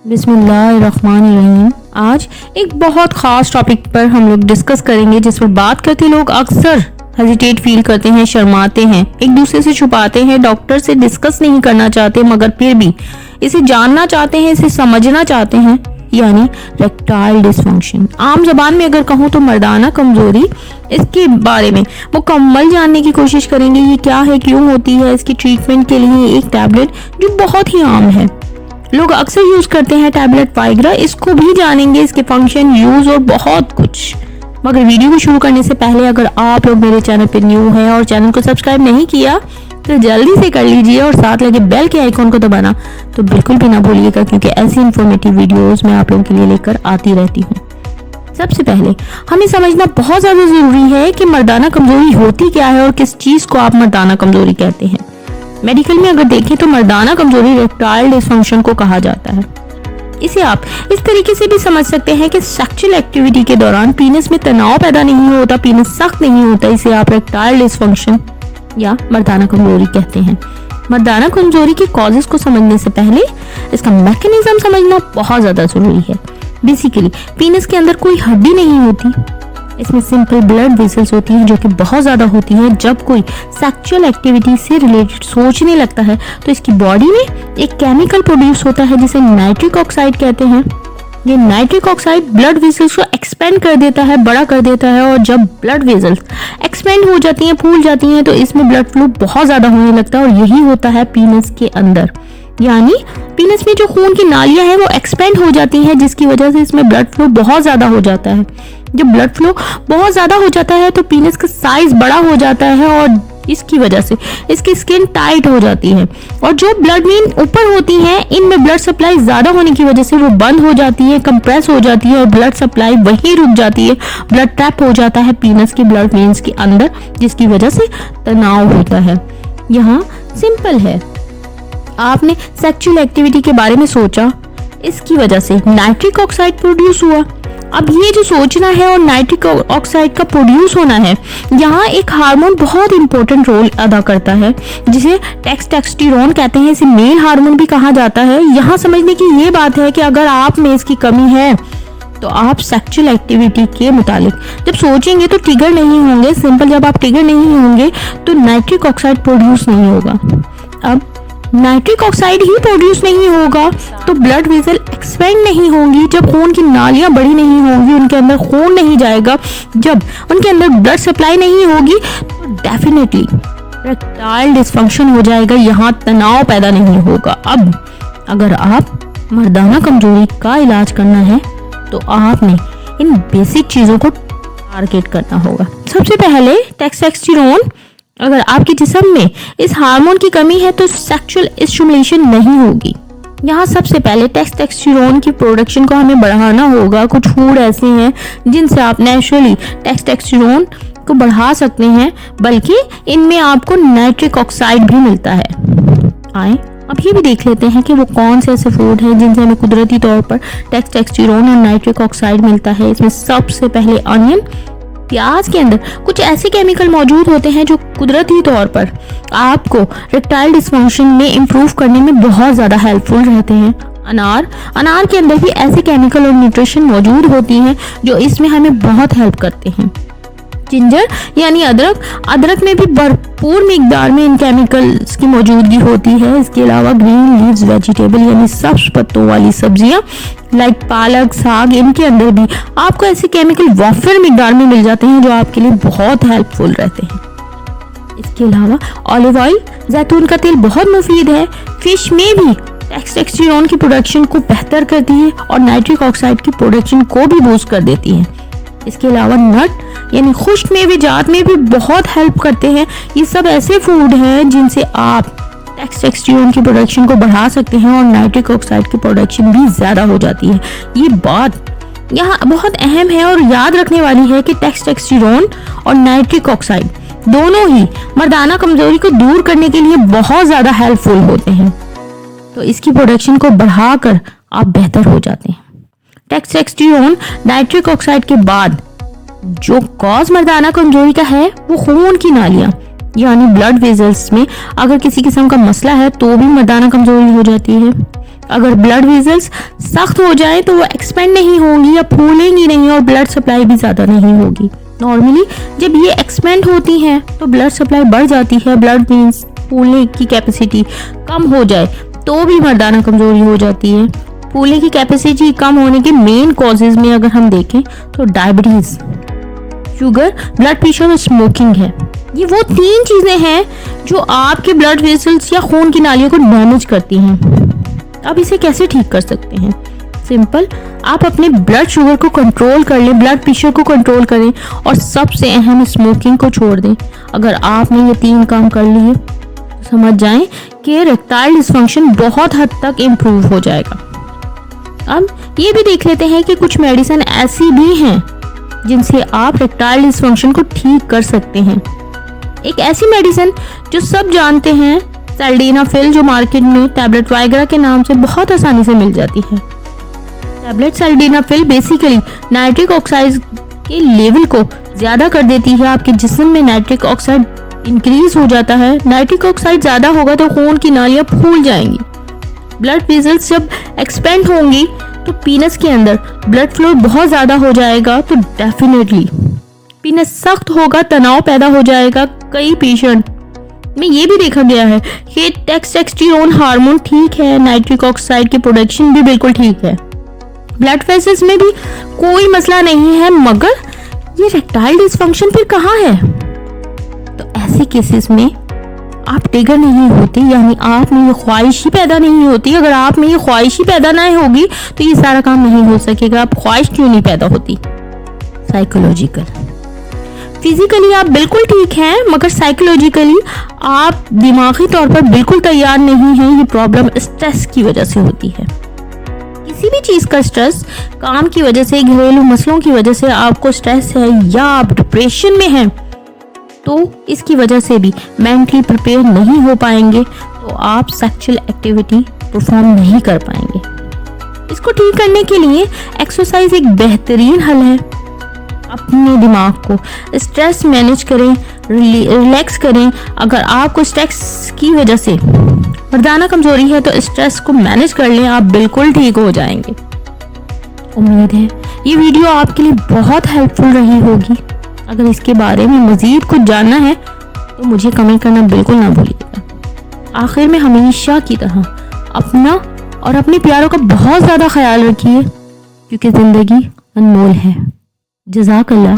बिस्मिल्लाहिर्रहमानिर्रहीम। आज एक बहुत ख़ास टॉपिक पर हम लोग डिस्कस करेंगे, जिस पर बात करते लोग अक्सर हेजिटेट फील करते हैं, शर्माते हैं, एक दूसरे से छुपाते हैं, डॉक्टर से डिस्कस नहीं करना चाहते, मगर फिर भी इसे जानना चाहते हैं, इसे समझना चाहते हैं, यानी रेक्टाइल डिसफंक्शन। आम जबान में अगर कहूँ तो मर्दाना कमजोरी। इसके बारे में मुकम्मल जानने की कोशिश करेंगे। ये क्या है, क्यों होती है, इसकी ट्रीटमेंट के लिए एक टैबलेट जो बहुत ही आम है, लोग अक्सर यूज करते हैं, टैबलेट वाइग्रा। इसको भी जानेंगे, इसके फंक्शन, यूज और बहुत कुछ। मगर वीडियो को शुरू करने से पहले अगर आप लोग मेरे चैनल पे न्यू हैं और चैनल को सब्सक्राइब नहीं किया तो जल्दी से कर लीजिए और साथ लगे बेल के आइकॉन को दबाना तो बिल्कुल भी ना भूलिएगा, क्योंकि ऐसी इंफॉर्मेटिव वीडियोस मैं आप लोगों के लिए लेकर आती रहती हूँ। सबसे पहले हमें समझना बहुत ज़्यादा ज़रूरी है कि मर्दाना कमजोरी होती क्या है और किस चीज़ को आप मर्दाना कमजोरी कहते हैं। मेडिकल में अगर देखें तो मर्दाना कमजोरी रेक्टाइल डिसफंक्शन को कहा जाता है। इसे आप इस तरीके से भी समझ सकते हैं कि सेक्सुअल एक्टिविटी के दौरान पीनस में तनाव पैदा नहीं होता, पीनस सख्त नहीं होता। इसे आप रेक्टाइल डिसफंक्शन या मर्दाना कमजोरी कहते हैं। मर्दाना कमजोरी के कॉजेस को समझने से पहले इसका मैकेनिज्म समझना बहुत ज्यादा जरूरी है। बेसिकली पीनस के अंदर कोई हड्डी नहीं होती, इसमें सिंपल ब्लड वेसल्स होती हैं जो कि बहुत ज़्यादा होती हैं। जब कोई सेक्सुअल एक्टिविटी से रिलेटेड सोचने लगता है तो इसकी बॉडी में एक केमिकल प्रोड्यूस होता है जिसे नाइट्रिक ऑक्साइड कहते हैं। ये नाइट्रिक ऑक्साइड ब्लड वेसल्स को एक्सपेंड कर देता है, बड़ा कर देता है, और जब ब्लड वेसल्स एक्सपेंड हो जाती हैं, फूल जाती हैं, तो इसमें ब्लड फ्लो बहुत ज़्यादा होने लगता है। और यही होता है पीनस के अंदर, यानी पीनस में जो खून की नालियां हैं वो एक्सपेंड हो जाती हैं, जिसकी वजह से इसमें ब्लड फ्लो बहुत ज़्यादा हो जाता है। जब ब्लड फ्लो बहुत ज़्यादा हो जाता है तो पीनस का साइज बड़ा हो जाता है और इसकी वजह से इसकी स्किन टाइट हो जाती है, और जो ब्लड वेन ऊपर होती हैं इनमें ब्लड सप्लाई ज़्यादा होने की वजह से वो बंद हो जाती है, कंप्रेस हो जाती है और ब्लड सप्लाई वहीं रुक जाती है। ब्लड ट्रैप हो जाता है पीनस की ब्लड वेन्स के अंदर, जिसकी वजह से तनाव होता है। यहाँ सिंपल है, आपने सेक्सुअल एक्टिविटी के बारे में सोचा, इसकी वजह से नाइट्रिक ऑक्साइड प्रोड्यूस हुआ। अब ये जो सोचना है और नाइट्रिक ऑक्साइड का प्रोड्यूस होना है, यहाँ एक हार्मोन बहुत इंपॉर्टेंट रोल अदा करता है जिसे टेस्टोस्टेरोन कहते हैं। इसे मेल हार्मोन भी कहा जाता है। यहाँ समझने की ये बात है कि अगर आप में इसकी कमी है तो आप सेक्सुअल एक्टिविटी के मुतालिक जब सोचेंगे तो ट्रिगर नहीं होंगे। सिंपल, जब आप ट्रिगर नहीं होंगे तो नाइट्रिक ऑक्साइड प्रोड्यूस नहीं होगा। अब नाइट्रिक ऑक्साइड ही प्रोड्यूस नहीं होगा तो ब्लड वेसल एक्सपेंड नहीं होंगी। जब खून की नालियां बड़ी नहीं होंगी, उनके अंदर खून नहीं जाएगा, जब उनके अंदर ब्लड सप्लाई नहीं होगी तो डेफिनेटली रेक्टाइल डिसफंक्शन हो जाएगा। यहाँ तनाव पैदा नहीं होगा। अब अगर आप मर्दाना कमजोरी का इलाज करना है तो आपने इन बेसिक चीज़ों को टारगेट करना होगा। सबसे पहले टेस्टोस्टेरोन। अगर आपके जिस्म में इस हार्मोन की कमी है तो सेक्सुअल स्टिमुलेशन नहीं होगी। यहाँ सबसे पहले टेस्टोस्टेरोन की प्रोडक्शन को हमें बढ़ाना होगा। कुछ फूड ऐसे हैं जिनसे आप नेचुरली टेस्टोस्टेरोन को बढ़ा सकते हैं, बल्कि इनमें आपको नाइट्रिक ऑक्साइड भी मिलता है। आए अब ये भी देख लेते हैं कि वो कौन से ऐसे फूड हैं जिनसे हमें कुदरती तौर पर टेस्टोस्टेरोन और नाइट्रिक ऑक्साइड मिलता है। इसमें सबसे पहले अनियन। प्याज के अंदर कुछ ऐसे केमिकल मौजूद होते हैं जो कुदरती तौर पर आपको रेक्टाइल डिसफंक्शन में इम्प्रूव करने में बहुत ज़्यादा हेल्पफुल रहते हैं। अनार के अंदर भी ऐसे केमिकल और न्यूट्रिशन मौजूद होती हैं जो इसमें हमें बहुत हेल्प करते हैं। जिंजर यानी अदरक में भी भरपूर मिकदार में इन केमिकल्स की मौजूदगी होती है। इसके अलावा ग्रीन लीव्स वेजिटेबल यानी सब्ज पत्तों वाली सब्जियां लाइक पालक, साग, इनके अंदर भी आपको ऐसे केमिकल वाफर मिकदार में मिल जाते हैं जो आपके लिए बहुत हेल्पफुल रहते हैं। इसके अलावा ऑलिव ऑयल, जैतून का तेल बहुत मुफीद है। फिश में भी टेस्टोस्टेरोन की प्रोडक्शन को बेहतर करती है और नाइट्रिक ऑक्साइड की प्रोडक्शन को भी बूस्ट कर देती है। इसके अलावा नट यानी खुश्क मेवे जात में भी बहुत हेल्प करते हैं। ये सब ऐसे फूड हैं जिनसे आप टेस्टोस्टेरोन की प्रोडक्शन को बढ़ा सकते हैं और नाइट्रिक ऑक्साइड की प्रोडक्शन भी ज़्यादा हो जाती है। ये बात यहाँ बहुत अहम है और याद रखने वाली है कि टेस्टोस्टेरोन और नाइट्रिक ऑक्साइड दोनों ही मर्दाना कमजोरी को दूर करने के लिए बहुत ज़्यादा हेल्पफुल होते हैं, तो इसकी प्रोडक्शन को बढ़ाकर आप बेहतर हो जाते हैं। टेस्टोस्टेरोन नाइट्रिक ऑक्साइड के बाद जो कॉज मर्दाना कमजोरी का है वो खून की नालियां यानी ब्लड वेजल्स में अगर किसी किस्म का मसला है तो भी मर्दाना कमजोरी हो जाती है। अगर ब्लड वेजल्स सख्त हो जाए तो वो एक्सपेंड नहीं होंगी या फूलेंगी नहीं और ब्लड सप्लाई भी ज़्यादा नहीं होगी। नॉर्मली जब ये एक्सपेंड होती हैं तो ब्लड सप्लाई बढ़ जाती है, ब्लड मीन्स फूलने की कैपेसिटी कम हो जाए तो भी मर्दाना कमजोरी हो जाती है। फूलने की कैपेसिटी कम होने के मेन कॉजेज में अगर हम देखें तो डायबिटीज, शुगर, ब्लड प्रेशर और स्मोकिंग है। ये वो 3 चीजें हैं जो आपके ब्लड वेसल्स या खून की नालियों को डैमेज करती हैं। अब इसे कैसे ठीक कर सकते हैं? सिंपल, आप अपने ब्लड शुगर को कंट्रोल कर लें, ब्लड प्रेशर को कंट्रोल करें और सबसे अहम स्मोकिंग को छोड़ दें। अगर आपने ये 3 काम कर लिए तो समझ जाएं कि इरेक्टाइल डिसफंक्शन बहुत हद तक इम्प्रूव हो जाएगा। अब ये भी देख लेते हैं कि कुछ मेडिसिन ऐसी भी हैं जिनसे आप इरेक्टाइल डिसफंक्शन को ठीक कर सकते हैं। एक ऐसी मेडिसिन जो सब जानते हैं, सेल्डेनाफिल, जो मार्केट में टैबलेट वाइग्रा के नाम से बहुत आसानी से मिल जाती है। टैबलेट सेल्डेनाफिल बेसिकली नाइट्रिक ऑक्साइड के लेवल को ज़्यादा कर देती है। आपके जिस्म में नाइट्रिक ऑक्साइड इंक्रीज हो जाता है। नाइट्रिक ऑक्साइड ज़्यादा होगा तो खून की नालियाँ फूल जाएंगी। ब्लड वेसल्स जब एक्सपेंड होंगी तो पीनस के अंदर ब्लड फ्लो बहुत ज़्यादा हो जाएगा, तो डेफिनेटली पीनस सख्त होगा, तनाव पैदा हो जाएगा। कई पेशेंट में ये भी देखा गया है कि टेस्टोस्टेरोन हार्मोन ठीक है, नाइट्रिक ऑक्साइड की प्रोडक्शन भी बिल्कुल ठीक है, ब्लड वेसल्स में भी कोई मसला नहीं है, मगर ये इरेक्टाइल डिसफंक्शन फिर कहाँ है? तो ऐसे केसेस में आप ट्रिगर नहीं होते, यानी आप में ये ख्वाहिश ही पैदा नहीं होती। अगर आप में ये ख्वाहिश ही पैदा नहीं होगी तो ये सारा काम नहीं हो सकेगा। आप ख्वाहिश क्यों नहीं पैदा होती? साइकोलॉजिकल, फिजिकली आप बिल्कुल ठीक हैं, मगर साइकोलॉजिकली आप दिमागी तौर पर बिल्कुल तैयार नहीं हैं। ये प्रॉब्लम स्ट्रेस की वजह से होती है। किसी भी चीज़ का स्ट्रेस, काम की वजह से, घरेलू मसलों की वजह से आपको स्ट्रेस है या आप डिप्रेशन में हैं, तो इसकी वजह से भी मेंटली प्रिपेयर नहीं हो पाएंगे, तो आप सेक्सुअल एक्टिविटी परफॉर्म नहीं कर पाएंगे। इसको ठीक करने के लिए एक्सरसाइज एक बेहतरीन हल है। अपने दिमाग को स्ट्रेस मैनेज करें, रिलैक्स करें। अगर आपको स्ट्रेस की वजह से मर्दाना कमजोरी है तो स्ट्रेस को मैनेज कर लें, आप बिल्कुल ठीक हो जाएंगे। उम्मीद है ये वीडियो आपके लिए बहुत हेल्पफुल रही होगी। अगर इसके बारे में मज़ीद कुछ जानना है तो मुझे कमेंट करना बिल्कुल ना भूलिएगा। आखिर में हमेशा की तरह अपना और अपने प्यारों का बहुत ज़्यादा ख्याल रखिए, क्योंकि ज़िंदगी अनमोल है। जज़ाकल्लाह।